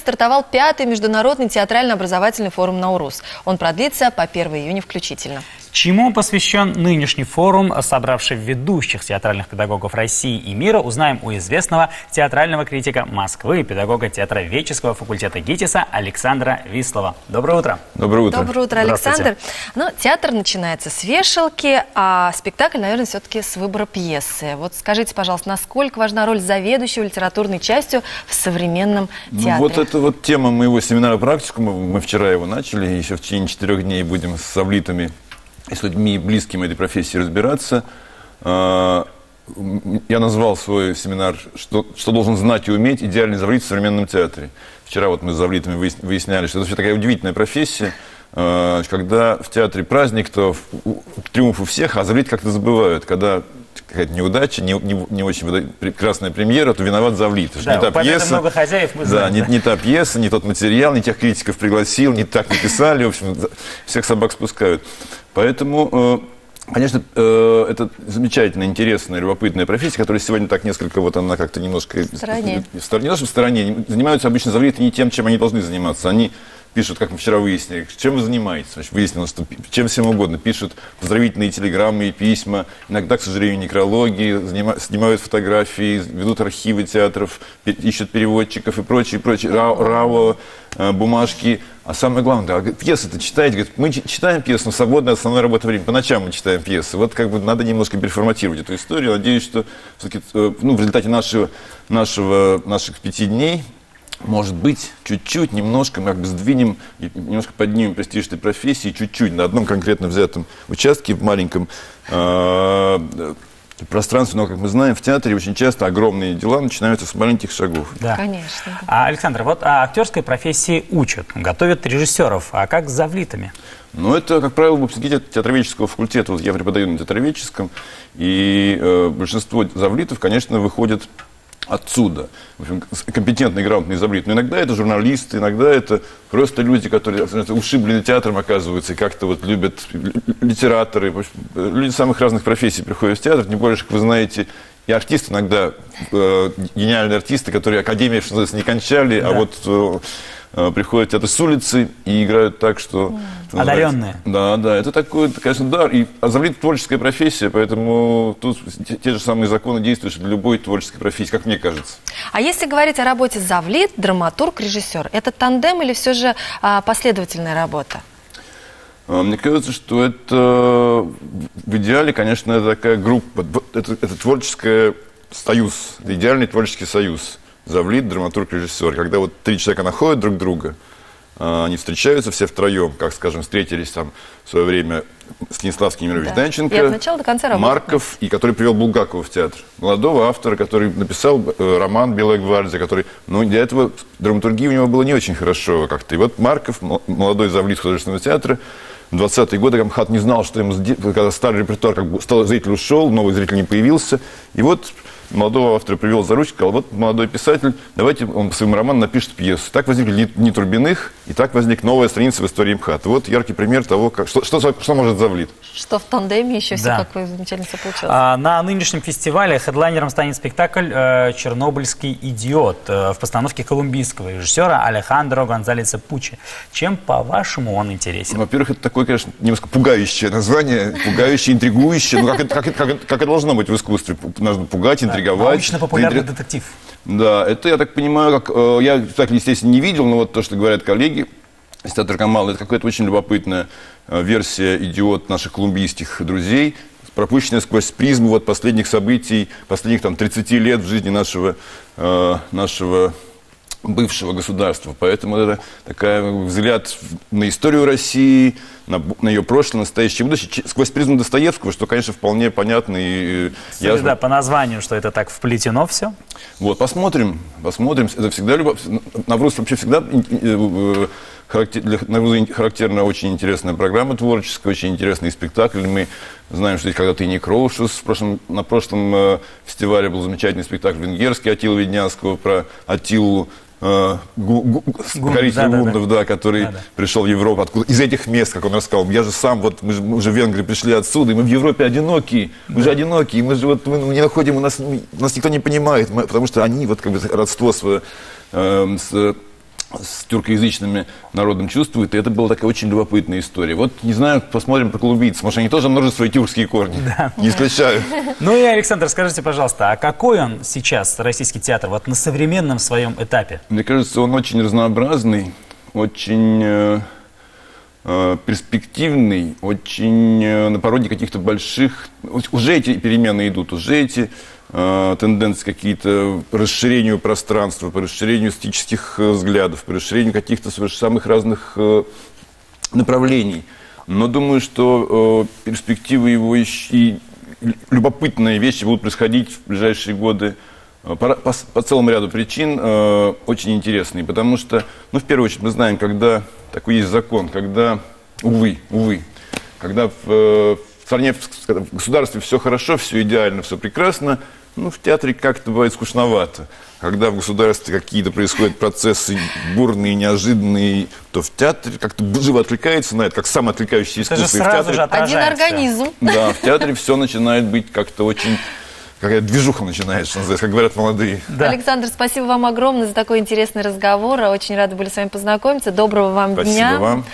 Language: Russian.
Стартовал 5-й международный театрально-образовательный форум «Наурус». Он продлится по 1 июня включительно. Чему посвящен нынешний форум, собравший ведущих театральных педагогов России и мира, узнаем у известного театрального критика Москвы, педагога театроведческого факультета ГИТИСа Александра Вислова. Доброе утро. Доброе утро. Доброе утро, Александр. Ну, театр начинается с вешалки, а спектакль, наверное, все-таки с выбора пьесы. Вот скажите, пожалуйста, насколько важна роль заведующего литературной частью в современном театре? Вот это вот тема моего семинара «Практикума». Мы вчера его начали, еще в течение 4 дней будем с совлитами и с людьми, близкими этой профессии, разбираться. Я назвал свой семинар «Что должен знать и уметь идеальный завлит в современном театре». Вчера вот мы с завлитами выясняли, что это все такая удивительная профессия, когда в театре праздник, то триумф у всех, а завлит как-то забывают. Когда какая-то неудача, не очень прекрасная премьера, то виноват завлит. Да, не та пьеса, много хозяев, мы знаем. Да, не та пьеса, не тот материал, не тех критиков пригласил, не так написали, в общем, всех собак спускают. Поэтому, конечно, это замечательная, интересная, любопытная профессия, которая сегодня так несколько, вот она как-то немножко... В стороне. Не то, что в стороне. Занимаются обычно завлиты не тем, чем они должны заниматься. Они пишут, как мы вчера выяснили, чем вы занимаетесь. Значит, выяснилось, что чем всем угодно. Пишут поздравительные телеграммы и письма, иногда, к сожалению, некрологи, снимают фотографии, ведут архивы театров, ищут переводчиков и прочее, РАО, бумажки. А самое главное, пьесы-то читаете, говорит, мы читаем пьесу, но свободное основное работа время. По ночам мы читаем пьесы. Вот как бы надо немножко переформатировать эту историю. Надеюсь, что все-таки, в результате наших 5 дней, может быть, чуть-чуть, немножко мы как бы сдвинем, немножко поднимем престиж этой профессии, чуть-чуть, на одном конкретно взятом участке, в маленьком пространстве. Но, как мы знаем, в театре очень часто огромные дела начинаются с маленьких шагов. Да. Конечно. Александр, вот актерской профессии учат, готовят режиссеров, а как с завлитами? Ну, это, как правило, выпускники театроведческого факультета. Вот я преподаю на театроведческом, и большинство завлитов, конечно, выходят отсюда. В общем, компетентные, грамотные завлиты. Но иногда это журналисты, иногда это просто люди, которые ушиблены театром, оказываются, и как-то вот любят литераторы. Люди самых разных профессий приходят в театр. Тем более, как вы знаете, и артисты иногда, гениальные артисты, которые академию, что называется, не кончали, да. А вот приходят в театр с улицы и играют так, что... Одаренные. Да, это такой, конечно, дар. А завлит творческая профессия, поэтому тут те же самые законы действуют для любой творческой профессии, как мне кажется. А если говорить о работе завлит, драматург, режиссер, это тандем или все же последовательная работа? Мне кажется, что это в идеале, конечно, это такая группа, это творческий союз, это идеальный творческий союз. Завлит, драматург, режиссер. Когда вот 3 человека находят друг друга, они встречаются все втроем, как, скажем, встретились там в свое время Станиславский Немирович Данченко, и от начала до конца Марков, и который привел Булгакова в театр. Молодого автора, который написал роман «Белая гвардия», который, для этого драматургия у него была не очень хорошо как-то. И вот Марков, молодой завлит художественного театра, в 20-е годы МХАТ не знал, что ему сделать, когда старый репертуар, зритель ушел, новый зритель не появился. И вот молодого автора привел за ручку, сказал, вот молодой писатель, давайте он по своему роману напишет пьесу. Так возникли «Дни Турбиных», и так возник новая страница в истории МХАТ. Вот яркий пример того, что может завлит. Что в тандеме еще все какое замечательно все получилось. На нынешнем фестивале хедлайнером станет спектакль «Чернобыльский идиот» в постановке колумбийского режиссера Алехандро Гонзалеса Пуччи. Чем, по-вашему, он интересен? Во-первых, это такое, конечно, немножко пугающее название, пугающее, интригующее. Ну, как это должно быть в искусстве? Нужно пугать, интриговать. Научно-популярный детектив. Да, это, я так понимаю, я спектакль, естественно, не видел, но вот то, что говорят коллеги из театра Камала, это какая-то очень любопытная версия «Идиот» наших колумбийских друзей, пропущенная сквозь призму вот последних событий, последних 30 лет в жизни нашего бывшего государства. Поэтому это такой взгляд на историю России, на ее прошлое, настоящее, будущее, сквозь призму Достоевского, что, конечно, вполне понятно и ясно. Да, по названию, что это так вплетено все. Вот, посмотрим. Это всегда Навруз вообще всегда для Навруза характерна очень интересная программа творческая, очень интересный спектакль. Мы знаем, что здесь когда-то и Некроушус. На прошлом фестивале был замечательный спектакль венгерский Аттилы Виднянского про Аттилу покоритель гундов, который пришел в Европу, откуда, из этих мест, как он рассказал. Я же сам, вот мы уже в Венгрии пришли отсюда, и мы в Европе одинокие, мы же одинокие, мы не находим, нас никто не понимает, потому что они, вот как бы родство свое с с тюркоязычным народом чувствует, и это была такая очень любопытная история. Вот, не знаю, посмотрим про колумбийцев, может, они тоже множат свои тюркские корни, не исключаю. Ну и, Александр, скажите, пожалуйста, а какой он сейчас, российский театр, вот на современном своем этапе? Мне кажется, он очень разнообразный, очень перспективный, очень на пороге каких-то больших... Уже эти перемены идут, уже эти тенденции какие-то по расширению пространства, по расширению эстетических взглядов, по расширению каких-то самых разных направлений. Но думаю, что перспективы его и любопытные вещи будут происходить в ближайшие годы по целому ряду причин очень интересные. Потому что, ну, в первую очередь, мы знаем, когда такой есть закон, когда, увы, когда в стране, в государстве все хорошо, все идеально, все прекрасно, ну, в театре как-то бывает скучновато. Когда в государстве какие-то происходят процессы бурные, неожиданные, то в театре как-то живо откликается на это, как самооткликающееся искусство. Это же сразу же отражается. Один организм. Да, в театре все начинает быть как-то очень... Какая движуха начинается, что называется, как говорят молодые. Да. Александр, спасибо вам огромное за такой интересный разговор. Очень рады были с вами познакомиться. Доброго вам дня. Спасибо вам.